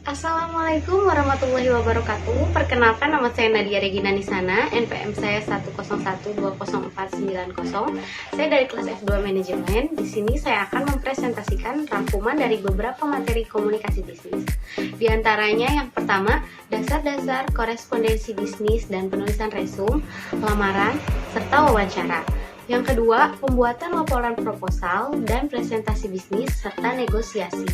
Assalamualaikum warahmatullahi wabarakatuh. Perkenalkan, nama saya Nadia Regina Nisana, NPM saya 101204990. Saya dari kelas F2 Manajemen. Di sini saya akan mempresentasikan rangkuman dari beberapa materi komunikasi bisnis. Di antaranya yang pertama, dasar-dasar korespondensi bisnis dan penulisan resume, lamaran, serta wawancara. Yang kedua, pembuatan laporan proposal dan presentasi bisnis serta negosiasi.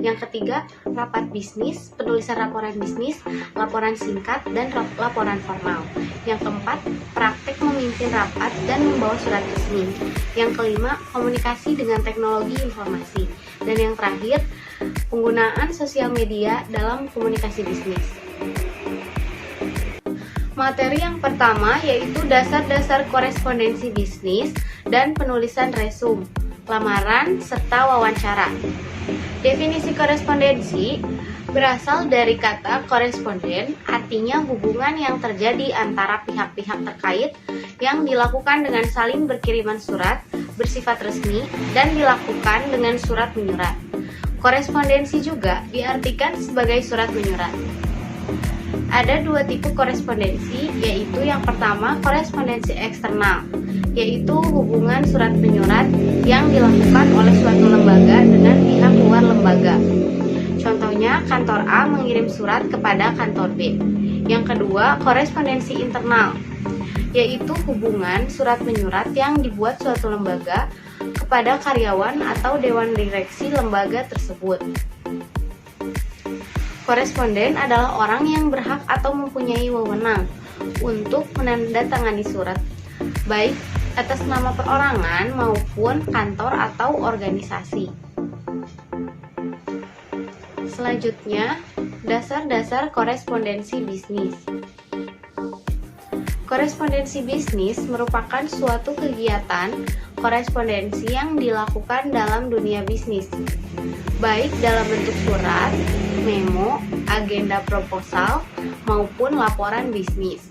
Yang ketiga, rapat bisnis, penulisan laporan bisnis, laporan singkat, dan laporan formal. Yang keempat, praktek memimpin rapat dan membawa surat resmi. Yang kelima, komunikasi dengan teknologi informasi. Dan yang terakhir, penggunaan sosial media dalam komunikasi bisnis. Materi yang pertama yaitu dasar-dasar korespondensi bisnis dan penulisan resume, lamaran, serta wawancara. Definisi korespondensi berasal dari kata koresponden, artinya hubungan yang terjadi antara pihak-pihak terkait yang dilakukan dengan saling berkiriman surat bersifat resmi dan dilakukan dengan surat menyurat. Korespondensi juga diartikan sebagai surat menyurat. Ada dua tipe korespondensi, yaitu yang pertama korespondensi eksternal, yaitu hubungan surat menyurat yang dilakukan oleh suatu lembaga dengan pihak luar lembaga. Contohnya, kantor A mengirim surat kepada kantor B. Yang kedua, korespondensi internal, yaitu hubungan surat menyurat yang dibuat suatu lembaga kepada karyawan atau dewan direksi lembaga tersebut. Koresponden adalah orang yang berhak atau mempunyai wewenang untuk menandatangani surat, baik atas nama perorangan maupun kantor atau organisasi. Selanjutnya, dasar-dasar korespondensi bisnis. Korespondensi bisnis merupakan suatu kegiatan korespondensi yang dilakukan dalam dunia bisnis, baik dalam bentuk surat, memo, agenda proposal, maupun laporan bisnis.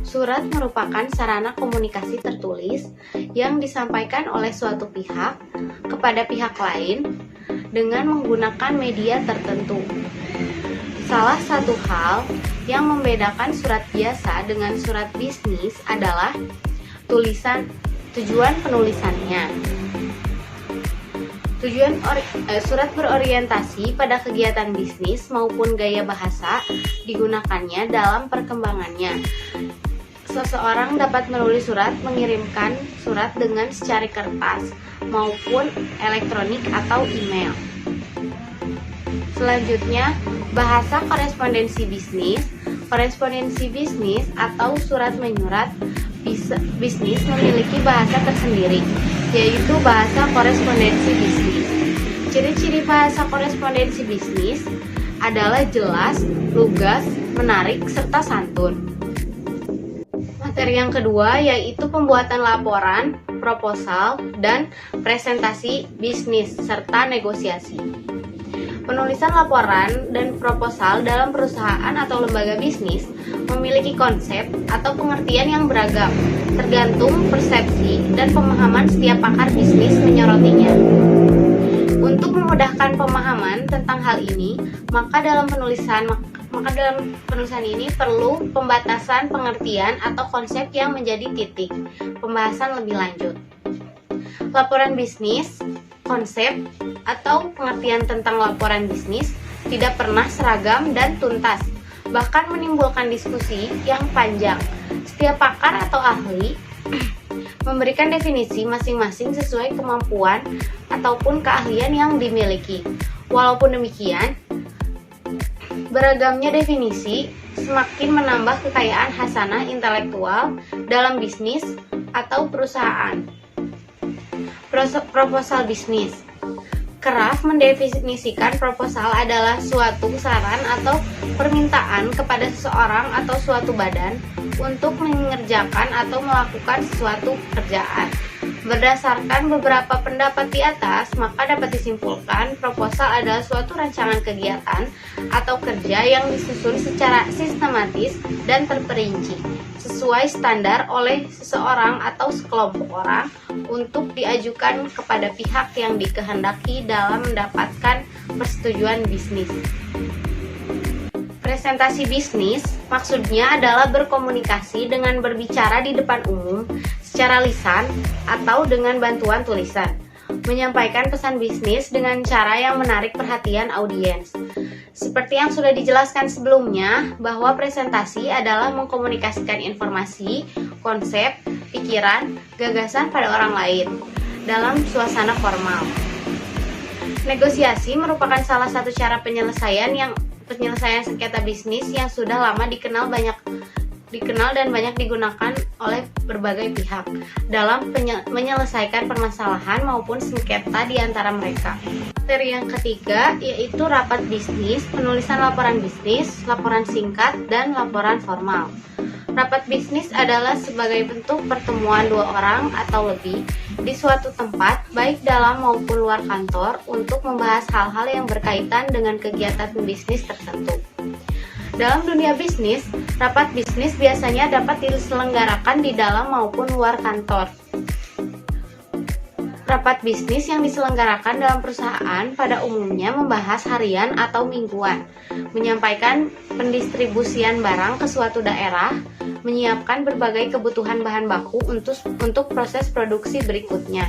Surat merupakan sarana komunikasi tertulis yang disampaikan oleh suatu pihak kepada pihak lain dengan menggunakan media tertentu. Salah satu hal yang membedakan surat biasa dengan surat bisnis adalah tujuan penulisannya. Surat berorientasi pada kegiatan bisnis maupun gaya bahasa digunakannya dalam perkembangannya. Seseorang dapat menulis surat, mengirimkan surat dengan secari kertas maupun elektronik atau email. Selanjutnya, bahasa korespondensi bisnis. Korespondensi bisnis atau surat menyurat bisnis memiliki bahasa tersendiri, yaitu bahasa korespondensi bisnis. Ciri-ciri bahasa korespondensi bisnis adalah jelas, lugas, menarik, serta santun. Materi yang kedua yaitu pembuatan laporan, proposal, dan presentasi bisnis, serta negosiasi. Penulisan laporan dan proposal dalam perusahaan atau lembaga bisnis memiliki konsep atau pengertian yang beragam, tergantung persepsi dan pemahaman setiap pakar bisnis menyorotinya. Untuk memudahkan pemahaman tentang hal ini, maka dalam penulisan ini perlu pembatasan pengertian atau konsep yang menjadi titik pembahasan lebih lanjut. Laporan bisnis, konsep atau pengertian tentang laporan bisnis tidak pernah seragam dan tuntas, bahkan menimbulkan diskusi yang panjang. Setiap pakar atau ahli memberikan definisi masing-masing sesuai kemampuan ataupun keahlian yang dimiliki. Walaupun demikian, beragamnya definisi semakin menambah kekayaan khasanah intelektual dalam bisnis atau perusahaan. Proposal bisnis. Kraft mendefinisikan proposal adalah suatu saran atau permintaan kepada seseorang atau suatu badan untuk mengerjakan atau melakukan sesuatu pekerjaan. Berdasarkan beberapa pendapat di atas, maka dapat disimpulkan proposal adalah suatu rancangan kegiatan atau kerja yang disusun secara sistematis dan terperinci, sesuai standar oleh seseorang atau sekelompok orang untuk diajukan kepada pihak yang dikehendaki dalam mendapatkan persetujuan bisnis. Presentasi bisnis maksudnya adalah berkomunikasi dengan berbicara di depan umum secara lisan atau dengan bantuan tulisan, menyampaikan pesan bisnis dengan cara yang menarik perhatian audiens. Seperti yang sudah dijelaskan sebelumnya, bahwa presentasi adalah mengkomunikasikan informasi, konsep, pikiran, gagasan pada orang lain dalam suasana formal. Negosiasi merupakan salah satu cara penyelesaian sengketa bisnis yang sudah lama dikenal dan banyak digunakan oleh berbagai pihak dalam menyelesaikan permasalahan maupun sengketa di antara mereka. Materi yang ketiga yaitu rapat bisnis, penulisan laporan bisnis, laporan singkat, dan laporan formal. Rapat bisnis adalah sebagai bentuk pertemuan dua orang atau lebih di suatu tempat, baik dalam maupun luar kantor, untuk membahas hal-hal yang berkaitan dengan kegiatan bisnis tertentu. Dalam dunia bisnis, rapat bisnis biasanya dapat diselenggarakan di dalam maupun luar kantor. Rapat bisnis yang diselenggarakan dalam perusahaan pada umumnya membahas harian atau mingguan, menyampaikan pendistribusian barang ke suatu daerah, menyiapkan berbagai kebutuhan bahan baku untuk proses produksi berikutnya,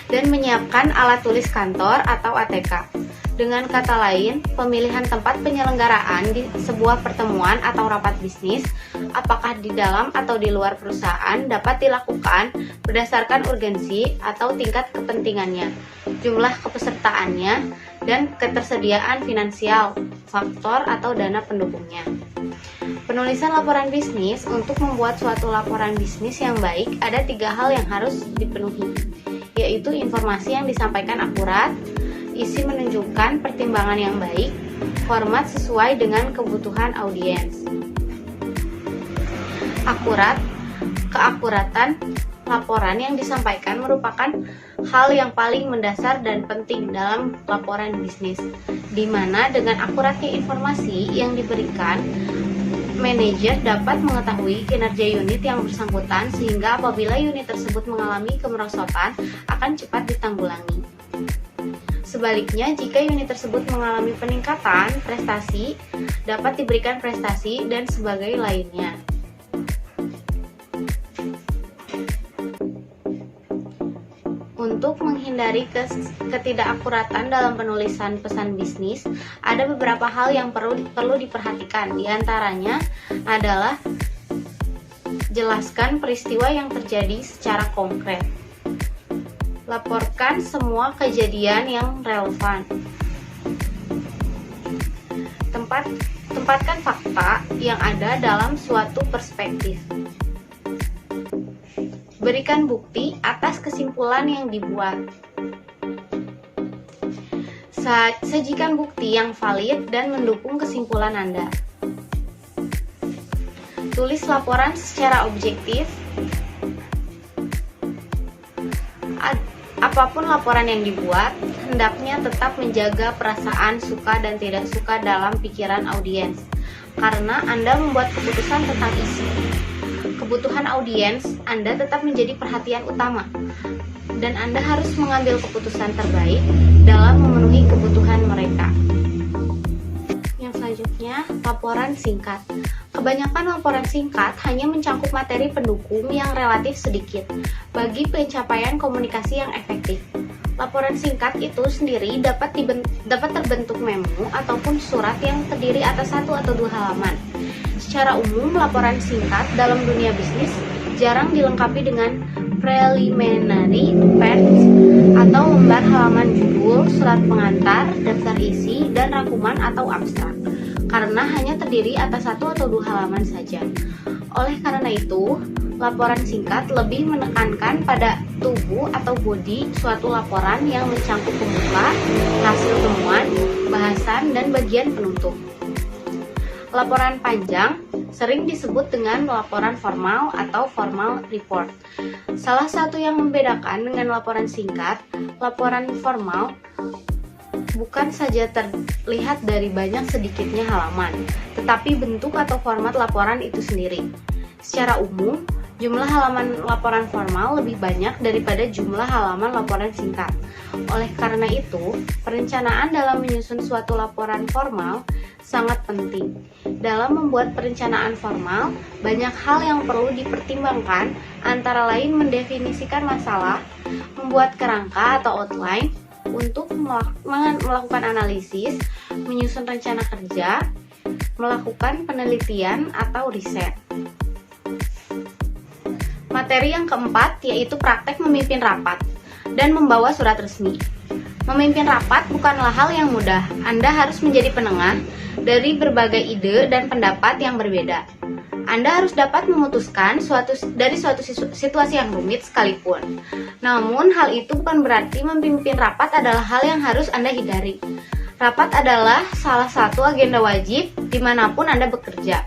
dan menyiapkan alat tulis kantor atau ATK. Dengan kata lain, pemilihan tempat penyelenggaraan di sebuah pertemuan atau rapat bisnis, apakah di dalam atau di luar perusahaan, dapat dilakukan berdasarkan urgensi atau tingkat kepentingannya, jumlah kepesertaannya, dan ketersediaan finansial, faktor atau dana pendukungnya. Penulisan laporan bisnis. Untuk membuat suatu laporan bisnis yang baik, ada 3 hal yang harus dipenuhi, yaitu informasi yang disampaikan akurat, isi menunjukkan pertimbangan yang baik, format sesuai dengan kebutuhan audiens. Keakuratan laporan yang disampaikan merupakan hal yang paling mendasar dan penting dalam laporan bisnis, di mana dengan akuratnya informasi yang diberikan, manajer dapat mengetahui kinerja unit yang bersangkutan, sehingga apabila unit tersebut mengalami kemerosotan akan cepat ditanggulangi. Sebaliknya, jika unit tersebut mengalami peningkatan prestasi, dapat diberikan prestasi dan sebagainya lainnya. Untuk menghindari ketidakakuratan dalam penulisan pesan bisnis, ada beberapa hal yang perlu diperhatikan. Di antaranya adalah jelaskan peristiwa yang terjadi secara konkret. Laporkan semua kejadian yang relevan. Tempatkan fakta yang ada dalam suatu perspektif. Berikan bukti atas kesimpulan yang dibuat. Sajikan bukti yang valid dan mendukung kesimpulan Anda. Tulis laporan secara objektif. Apapun laporan yang dibuat, hendaknya tetap menjaga perasaan suka dan tidak suka dalam pikiran audiens, karena Anda membuat keputusan tentang isi. Kebutuhan audiens Anda tetap menjadi perhatian utama, dan Anda harus mengambil keputusan terbaik dalam memenuhi kebutuhan mereka. Yang selanjutnya, laporan singkat. Kebanyakan laporan singkat hanya mencangkup materi pendukung yang relatif sedikit bagi pencapaian komunikasi yang efektif. Laporan singkat itu sendiri dapat terbentuk memo ataupun surat yang terdiri atas 1 atau 2 halaman. Secara umum, laporan singkat dalam dunia bisnis jarang dilengkapi dengan preliminary facts atau lembar halaman judul, surat pengantar, daftar isi, dan rangkuman atau abstrak, karena hanya terdiri atas 1 atau 2 halaman saja. Oleh karena itu, laporan singkat lebih menekankan pada tubuh atau bodi suatu laporan yang mencangkup pembuka, hasil temuan, bahasan, dan bagian penutup. Laporan panjang sering disebut dengan laporan formal atau formal report. Salah satu yang membedakan dengan laporan singkat, laporan formal bukan saja terlihat dari banyak sedikitnya halaman, tetapi bentuk atau format laporan itu sendiri. Secara umum, jumlah halaman laporan formal lebih banyak daripada jumlah halaman laporan singkat. Oleh karena itu, perencanaan dalam menyusun suatu laporan formal sangat penting. Dalam membuat perencanaan formal, banyak hal yang perlu dipertimbangkan, antara lain mendefinisikan masalah, membuat kerangka atau outline, untuk melakukan analisis, menyusun rencana kerja, melakukan penelitian atau riset. Materi yang keempat yaitu praktek memimpin rapat dan membawa surat resmi. Memimpin rapat bukanlah hal yang mudah. Anda harus menjadi penengah dari berbagai ide dan pendapat yang berbeda. Anda harus dapat memutuskan suatu situasi yang rumit sekalipun. Namun, hal itu bukan berarti memimpin rapat adalah hal yang harus Anda hindari. Rapat adalah salah satu agenda wajib dimanapun Anda bekerja.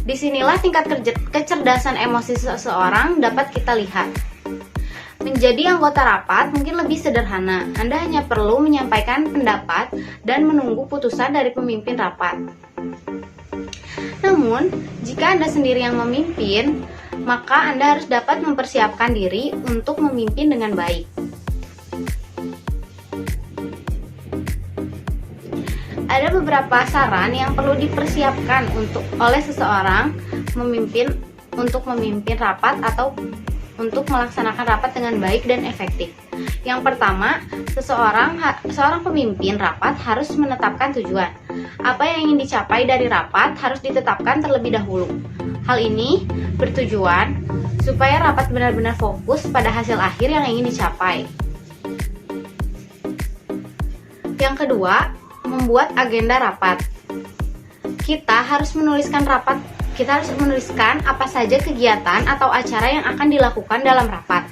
Disinilah tingkat kecerdasan emosi seseorang dapat kita lihat. Menjadi anggota rapat mungkin lebih sederhana. Anda hanya perlu menyampaikan pendapat dan menunggu putusan dari pemimpin rapat. Namun, jika Anda sendiri yang memimpin, maka Anda harus dapat mempersiapkan diri untuk memimpin dengan baik. Ada beberapa saran yang perlu dipersiapkan oleh seseorang untuk memimpin rapat atau untuk melaksanakan rapat dengan baik dan efektif. Yang pertama, seorang pemimpin rapat harus menetapkan tujuan. Apa yang ingin dicapai dari rapat harus ditetapkan terlebih dahulu. Hal ini bertujuan supaya rapat benar-benar fokus pada hasil akhir yang ingin dicapai. Yang kedua, membuat agenda rapat. Kita harus menuliskan apa saja kegiatan atau acara yang akan dilakukan dalam rapat.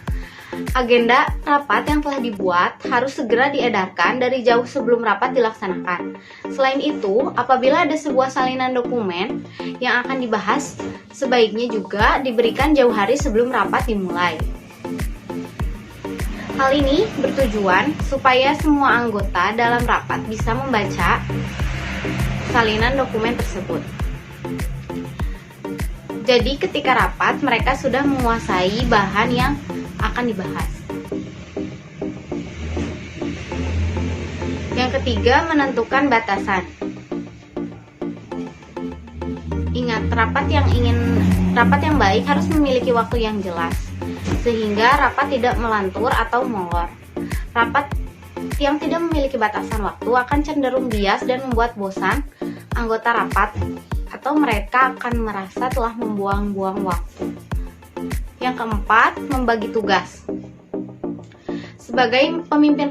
Agenda rapat yang telah dibuat harus segera diedarkan dari jauh sebelum rapat dilaksanakan. Selain itu, apabila ada sebuah salinan dokumen yang akan dibahas, sebaiknya juga diberikan jauh hari sebelum rapat dimulai. Hal ini bertujuan supaya semua anggota dalam rapat bisa membaca salinan dokumen tersebut. Jadi ketika rapat, mereka sudah menguasai bahan yang akan dibahas. Yang ketiga, menentukan batasan. Ingat, rapat yang baik harus memiliki waktu yang jelas, sehingga rapat tidak melantur atau molor. Rapat yang tidak memiliki batasan waktu akan cenderung bias dan membuat bosan anggota rapat, atau mereka akan merasa telah membuang-buang waktu. Yang keempat, membagi tugas. Sebagai pemimpin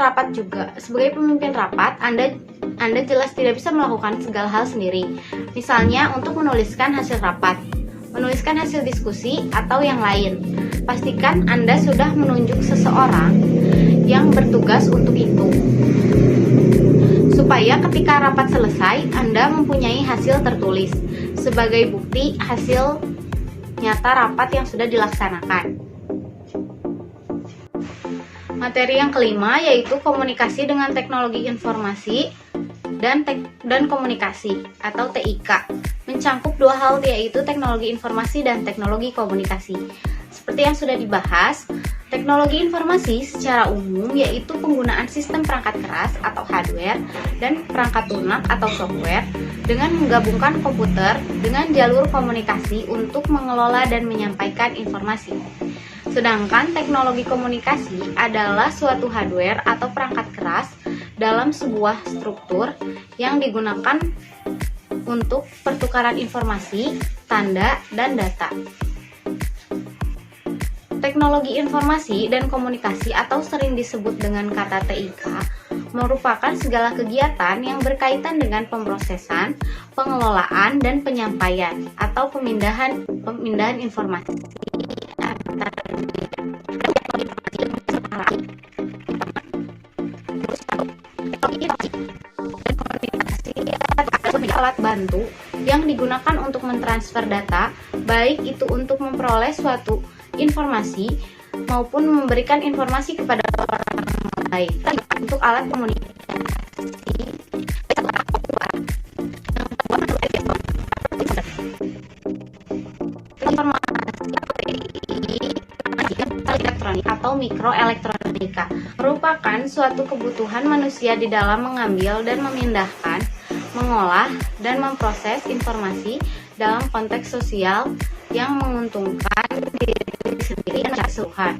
rapat, Anda jelas tidak bisa melakukan segala hal sendiri. Misalnya untuk menuliskan hasil rapat, menuliskan hasil diskusi, atau yang lain. Pastikan Anda sudah menunjuk seseorang yang bertugas untuk itu, supaya ketika rapat selesai, Anda mempunyai hasil tertulis sebagai bukti hasil nyata rapat yang sudah dilaksanakan. Materi yang kelima yaitu komunikasi dengan teknologi informasi dan komunikasi atau TIK. Mencakup dua hal yaitu teknologi informasi dan teknologi komunikasi. Seperti yang sudah dibahas, teknologi informasi secara umum yaitu penggunaan sistem perangkat keras atau hardware dan perangkat lunak atau software dengan menggabungkan komputer dengan jalur komunikasi untuk mengelola dan menyampaikan informasi. Sedangkan teknologi komunikasi adalah suatu hardware atau perangkat keras dalam sebuah struktur yang digunakan untuk pertukaran informasi, tanda, dan data. Teknologi informasi dan komunikasi atau sering disebut dengan kata TIK merupakan segala kegiatan yang berkaitan dengan pemrosesan, pengelolaan, dan penyampaian atau pemindahan informasi antar alat bantu yang digunakan untuk mentransfer data, baik itu untuk memperoleh suatu informasi maupun memberikan informasi kepada orang lain. Untuk alat komunikasi elektronik atau mikroelektronika merupakan suatu kebutuhan manusia di dalam mengambil dan memindahkan, mengolah, dan memproses informasi dalam konteks sosial yang menguntungkan diri sendiri dan keseluruhan.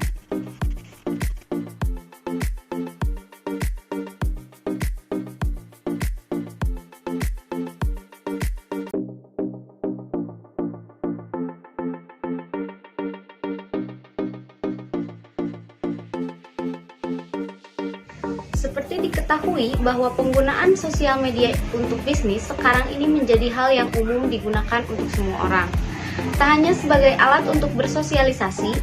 Seperti diketahui bahwa penggunaan sosial media untuk bisnis sekarang ini menjadi hal yang umum digunakan untuk semua orang. Tak hanya sebagai alat untuk bersosialisasi,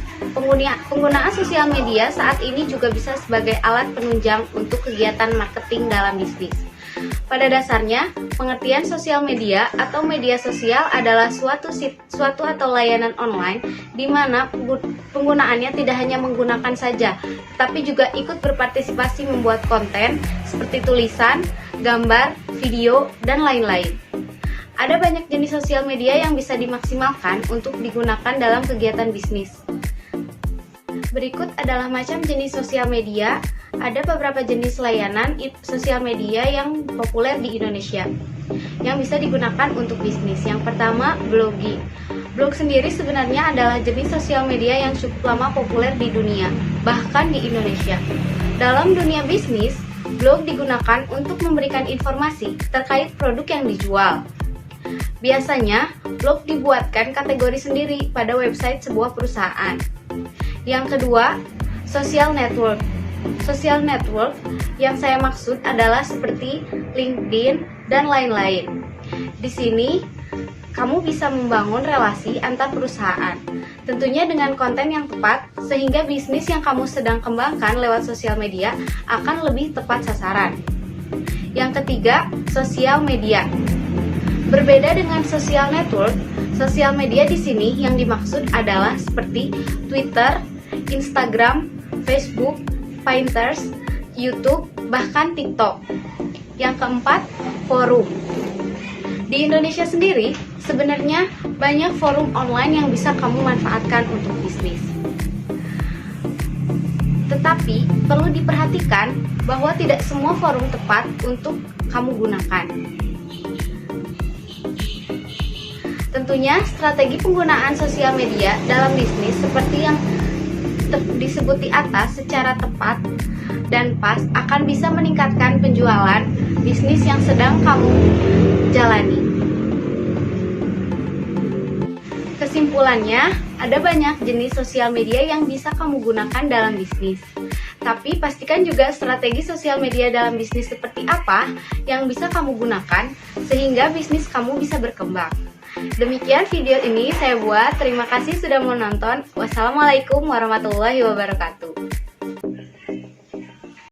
penggunaan sosial media saat ini juga bisa sebagai alat penunjang untuk kegiatan marketing dalam bisnis. Pada dasarnya, pengertian sosial media atau media sosial adalah suatu atau layanan online di mana penggunaannya tidak hanya menggunakan saja, tapi juga ikut berpartisipasi membuat konten seperti tulisan, gambar, video, dan lain-lain. Ada banyak jenis sosial media yang bisa dimaksimalkan untuk digunakan dalam kegiatan bisnis. Berikut adalah macam jenis sosial media. Ada beberapa jenis layanan sosial media yang populer di Indonesia yang bisa digunakan untuk bisnis. Yang pertama, blogging. Blog sendiri sebenarnya adalah jenis sosial media yang cukup lama populer di dunia, bahkan di Indonesia. Dalam dunia bisnis, blog digunakan untuk memberikan informasi terkait produk yang dijual. Biasanya, blog dibuatkan kategori sendiri pada website sebuah perusahaan. Yang kedua, social network. Social network yang saya maksud adalah seperti LinkedIn dan lain-lain. Di sini, kamu bisa membangun relasi antar perusahaan, tentunya dengan konten yang tepat, sehingga bisnis yang kamu sedang kembangkan lewat sosial media akan lebih tepat sasaran. Yang ketiga, sosial media. Berbeda dengan social network, sosial media di sini yang dimaksud adalah seperti Twitter, Instagram, Facebook, Pinterest, YouTube, bahkan TikTok. Yang keempat, forum. Di Indonesia sendiri, sebenarnya banyak forum online yang bisa kamu manfaatkan untuk bisnis. Tetapi, perlu diperhatikan bahwa tidak semua forum tepat untuk kamu gunakan. Tentunya, strategi penggunaan sosial media dalam bisnis seperti yang disebut di atas secara tepat dan pas akan bisa meningkatkan penjualan bisnis yang sedang kamu jalani. Kesimpulannya, ada banyak jenis sosial media yang bisa kamu gunakan dalam bisnis. Tapi pastikan juga strategi sosial media dalam bisnis seperti apa yang bisa kamu gunakan sehingga bisnis kamu bisa berkembang. Demikian video ini saya buat. Terima kasih sudah menonton. Wassalamualaikum warahmatullahi wabarakatuh.